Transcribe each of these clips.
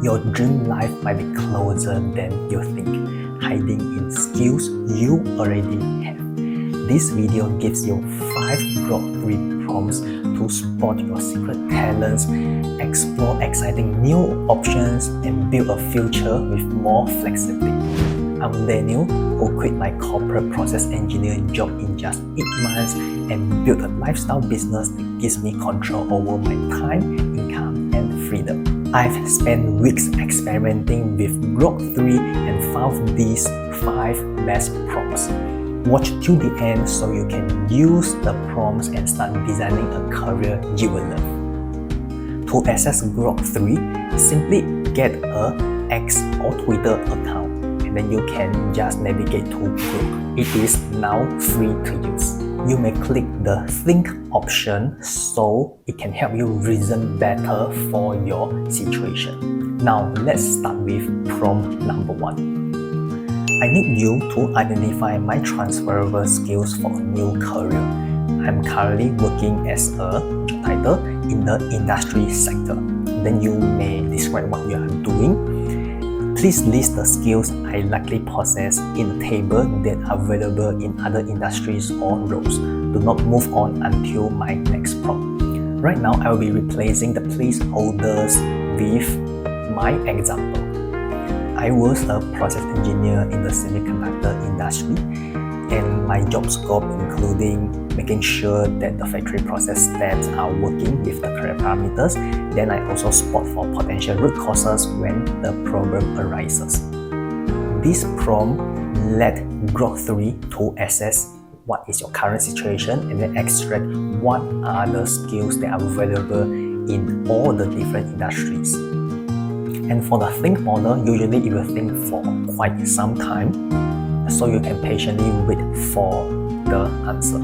Your dream life might be closer than you think, hiding in skills you already have. This video gives you 5 Grok 3 prompts to spot your secret talents, explore exciting new options, and build a future with more flexibility. I'm Daniel, who quit my corporate process engineer job in just 8 months and built a lifestyle business that gives me control over my time, income, and freedom. I've spent weeks experimenting with Grok 3 and found these 5 best prompts. Watch till the end so you can use the prompts and start designing a career you will love. To access Grok 3, simply get a X or Twitter account, and then you can just navigate to Grok. It is now free to use. You may click the think option so it can help you reason better for your situation. Now let's start with prompt number 1. I need you to identify my transferable skills for a new career. I'm currently working as a job title in the industry sector. Then you may describe what you are doing. Please list the skills I likely possess in a table that are available in other industries or roles. Do not move on until my next prompt. Right now, I will be replacing the placeholders with my example. I was a process engineer in the semiconductor industry, and my job scope including making sure that the factory process steps are working with the correct parameters. Then I also spot for potential root causes when the problem arises. This prompt let Grok 3 to assess what is your current situation and then extract what are the skills that are available in all the different industries. And for the think model, usually it will think for quite some time, so you can patiently wait for the answer.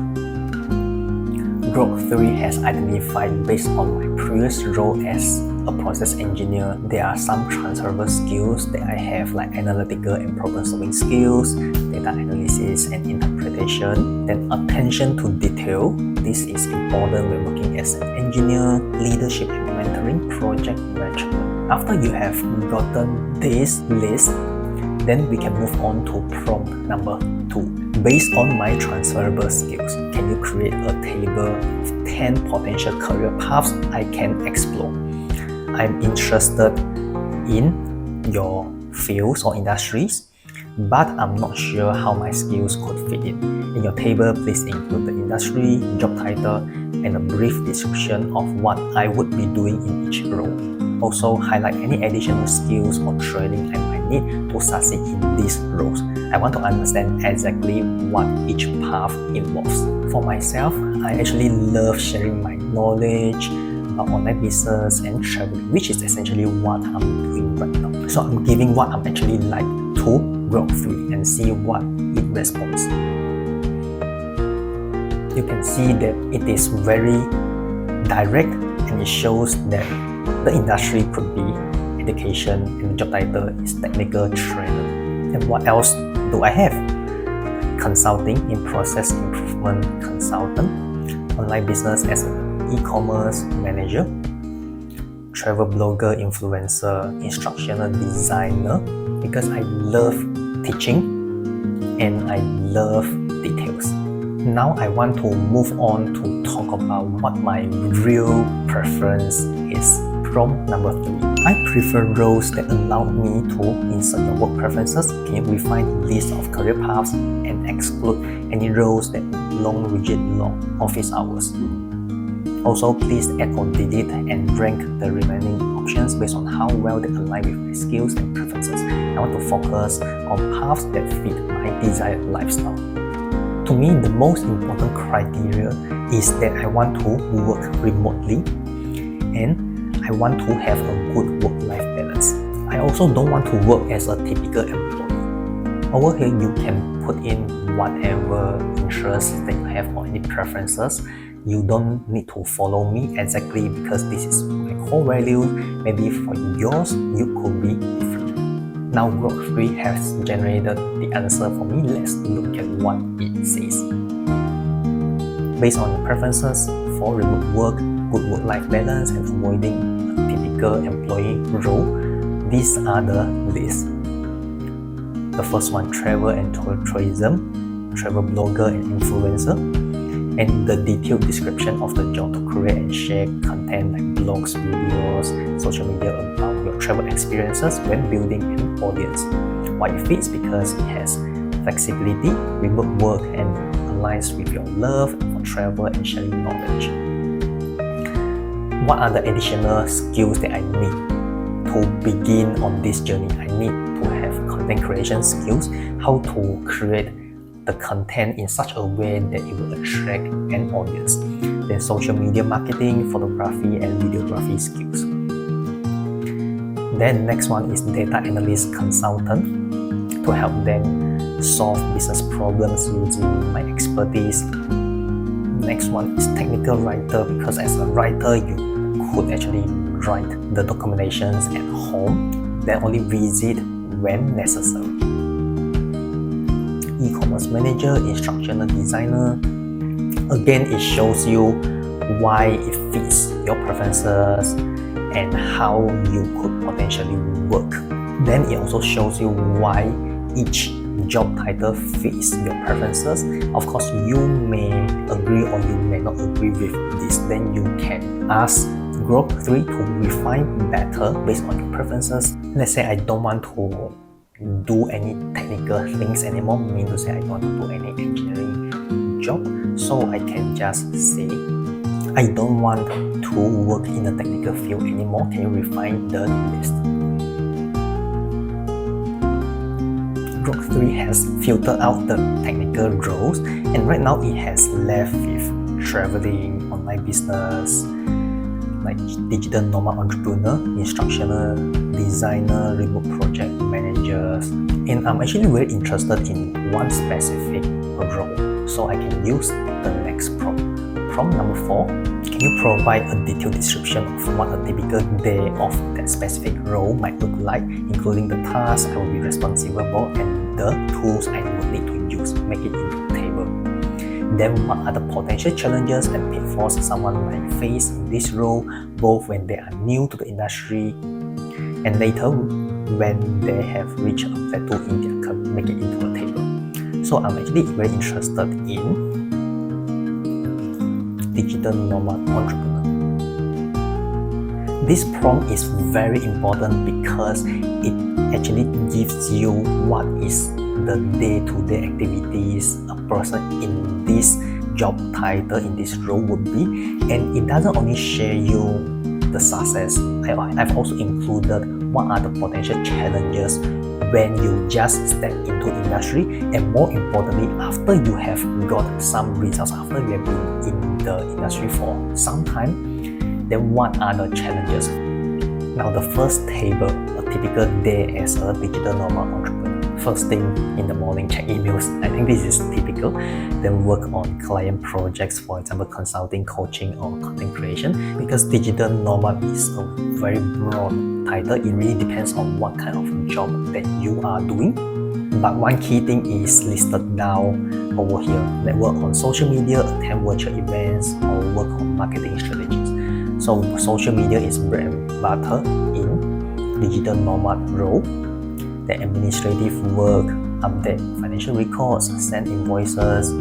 Grok 3 has identified, based on my previous role as a process engineer, there are some transferable skills that I have, like analytical and problem-solving skills, data analysis and interpretation, then attention to detail. This is important when working as an engineer, leadership and mentoring, project management. After you have gotten this list, then we can move on to prompt number 2. Based on my transferable skills, can you create a table of 10 potential career paths I can explore? I'm interested in your fields or industries, but I'm not sure how my skills could fit in. In your table, please include the industry, job title, and a brief description of what I would be doing in each role. Also, highlight any additional skills or training I might need to succeed in these roles. I want to understand exactly what each path involves. For myself, I actually love sharing my knowledge about online business and traveling, which is essentially what I'm doing right now. So I'm giving what I'm actually like to Grok 3 and see what it responds. You can see that it is very direct, and it shows that the industry could be education and the job title is technical trainer. And what else do I have? Consulting in process improvement consultant, online business as an e-commerce manager, travel blogger, influencer, instructional designer, because I love teaching and I love details. Now I want to move on to talk about what my real preference is. Prompt number 3. I prefer roles that allow me to insert your work preferences. Can you refine the list of career paths and exclude any roles that rigid long office hours? Also, please add or delete and rank the remaining options based on how well they align with my skills and preferences. I want to focus on paths that fit my desired lifestyle. To me, the most important criteria is that I want to work remotely and I want to have a good work-life balance. I also don't want to work as a typical employee. Over here, you can put in whatever interests that you have or any preferences. You don't need to follow me exactly because this is my core values. Maybe for yours, you could be different. Now Grok 3 has generated the answer for me. Let's look at what it says. Based on the preferences for remote work, good work-life balance, and avoiding a typical employee role, these are the lists. The first one, travel and tourism, travel blogger and influencer, and the detailed description of the job to create and share content like blogs, videos, social media about your travel experiences when building an audience. Why it fits? Because it has flexibility, remote work, and aligns with your love for travel and sharing knowledge. What are the additional skills that I need to begin on this journey? I need to have content creation skills, how to create the content in such a way that it will attract an audience. Then social media marketing, photography, and videography skills. Then next one is data analyst consultant to help them solve business problems using my expertise. Next one is technical writer, because as a writer you could actually write the documentations at home, then only visit when necessary. E-commerce manager, instructional designer. Again, it shows you why it fits your preferences and how you could potentially work. Then it also shows you why each job title fits your preferences. Of course, you may agree or you may not agree with this. Then you can ask Grok 3 to refine better based on your preferences. Let's say I don't want to do any technical things anymore, meaning to say I don't want to do any engineering job, so I can just say I don't want to work in the technical field anymore. Can you refine the list? Grok 3 has filtered out the technical roles, and right now it has left with traveling, online business, like digital nomad entrepreneur, instructional designer, remote project managers. And I'm actually very interested in one specific role, so I can use the next prompt. Prompt number 4, can you provide a detailed description of what a typical day of that specific role might look like, including the tasks I will be responsible for and the tools I will need to use, make it into a table. Then what are the potential challenges and pitfalls someone might face in this role, both when they are new to the industry and later when they have reached a plateau in their career, make it into a table. So I'm actually very interested in digital nomad entrepreneur. This prompt is very important because it actually gives you what is the day-to-day activities a person in this job title, in this role would be, and it doesn't only share you the success. I've also included what are the potential challenges when you just step into industry, and more importantly, after you have got some results, after you have been in the industry for some time, then what are the challenges? Now the first table, a typical day as a digital nomad entrepreneur. First thing in the morning, check emails. I think this is typical. Then work on client projects, for example, consulting, coaching, or content creation. Because digital nomad is a very broad title, it really depends on what kind of job that you are doing. But one key thing is listed down over here. Network on social media, attend virtual events, or work on marketing strategies. So social media is bread and butter in digital nomad role. The administrative work, update financial records, send invoices,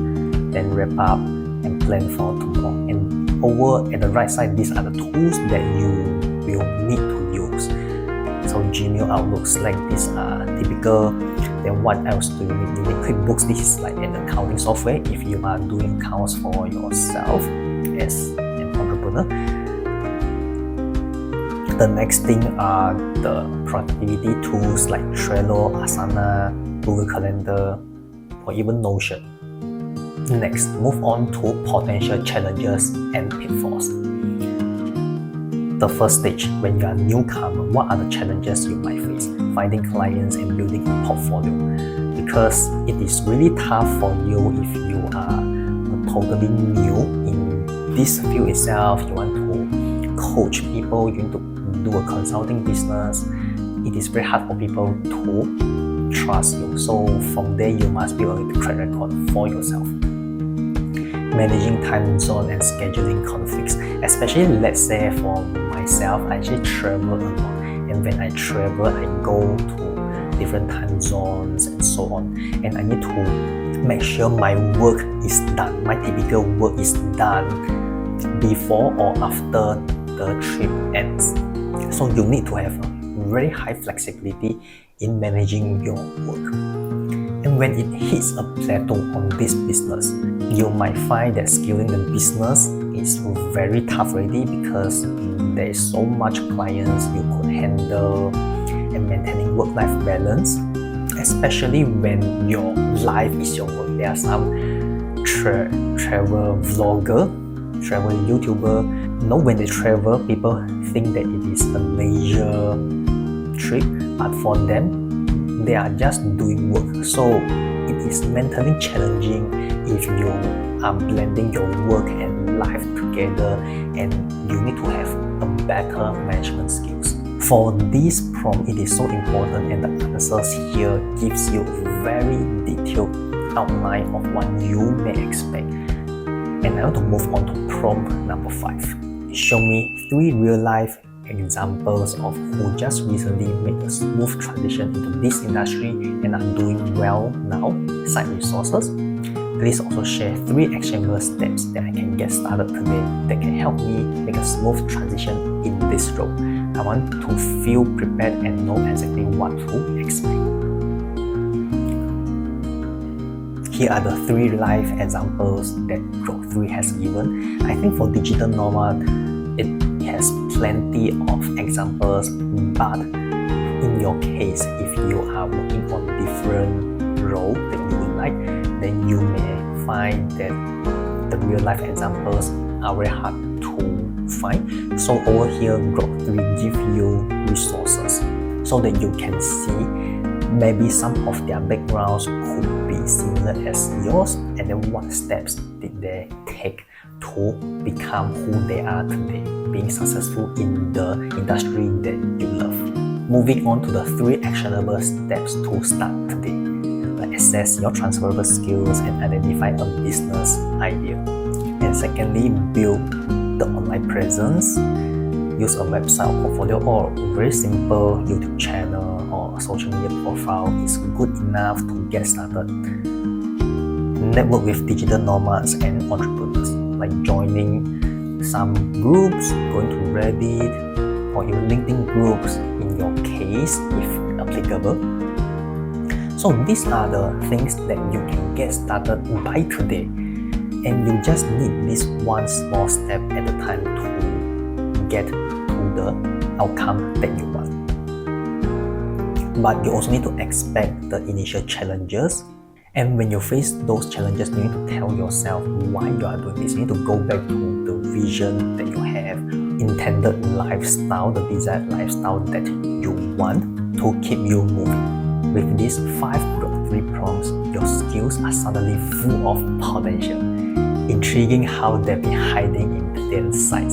then wrap up and plan for tomorrow. And over at the right side, these are the tools that you will need to use. So Gmail, Outlook, Slack, these are typical. Then what else do you need? You need QuickBooks. This is like an accounting software if you are doing accounts for yourself as an entrepreneur. The next thing are the productivity tools like Trello, Asana, Google Calendar, or even Notion. Next, move on to potential challenges and pitfalls. The first stage, when you are a newcomer, what are the challenges you might face? Finding clients and building a portfolio. Because it is really tough for you if you are totally new in this field itself. You want to coach people, you want to do a consulting business. It is very hard for people to trust you. So from there, you must build a track record for yourself. Managing time zone and scheduling conflicts, especially let's say for myself, I actually travel a lot, and And when I travel, I go to different time zones and so on. And I need to make sure my work is done, my typical work is done before or after the trip ends. So you need to have a very high flexibility in managing your work. And when it hits a plateau on this business, you might find that scaling the business is very tough already because there is so much clients you could handle, and maintaining work-life balance, especially when your life is your work. There are some travel vlogger, travel YouTuber. When they travel, people think that it is a leisure trip, but for them, they are just doing work. So it is mentally challenging if you are blending your work and life together, and you need to have a better management skills. For this prompt, it is so important, and the answers here gives you a very detailed outline of what you may expect. And I want to move on to prompt number 5. Show me 3 real-life examples of who just recently made a smooth transition into this industry and are doing well now. Cite resources. Please also share 3 actionable steps that I can get started today that can help me make a smooth transition in this role. I want to feel prepared and know exactly what to expect. Here are the 3 live examples that Grok 3 has given. I think for digital nomad, it has plenty of examples, but in your case, if you are working on different role that you would like, then you may find that the real life examples are very hard to find. So over here, Grok 3 give you resources so that you can see maybe some of their backgrounds could be similar as yours, and then what steps did they take to become who they are today, being successful in the industry that you love. Moving on to the 3 actionable steps to start today. Assess your transferable skills and identify a business idea. And secondly, build the online presence. Use a website or portfolio or a very simple YouTube channel or social media profile is good enough to get started. Network with digital nomads and entrepreneurs, like joining some groups, going to Reddit, or even LinkedIn groups in your case if applicable. So these are the things that you can get started by today, and you just need this one small step at a time to get to the outcome that you want. But you also need to expect the initial challenges, and when you face those challenges, you need to tell yourself why you are doing this. You need to go back to the vision that you have, intended lifestyle, the desired lifestyle that you want to keep you moving. With these 5 Grok 3 prompts, your skills are suddenly full of potential. Intriguing how they've been hiding in plain sight,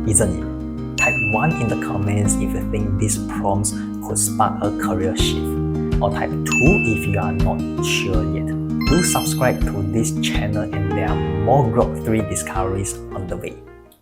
isn't it? Type 1 in the comments if you think these prompts could spark a career shift, or type 2 if you are not sure yet. Do subscribe to this channel, and there are more Grok 3 discoveries on the way.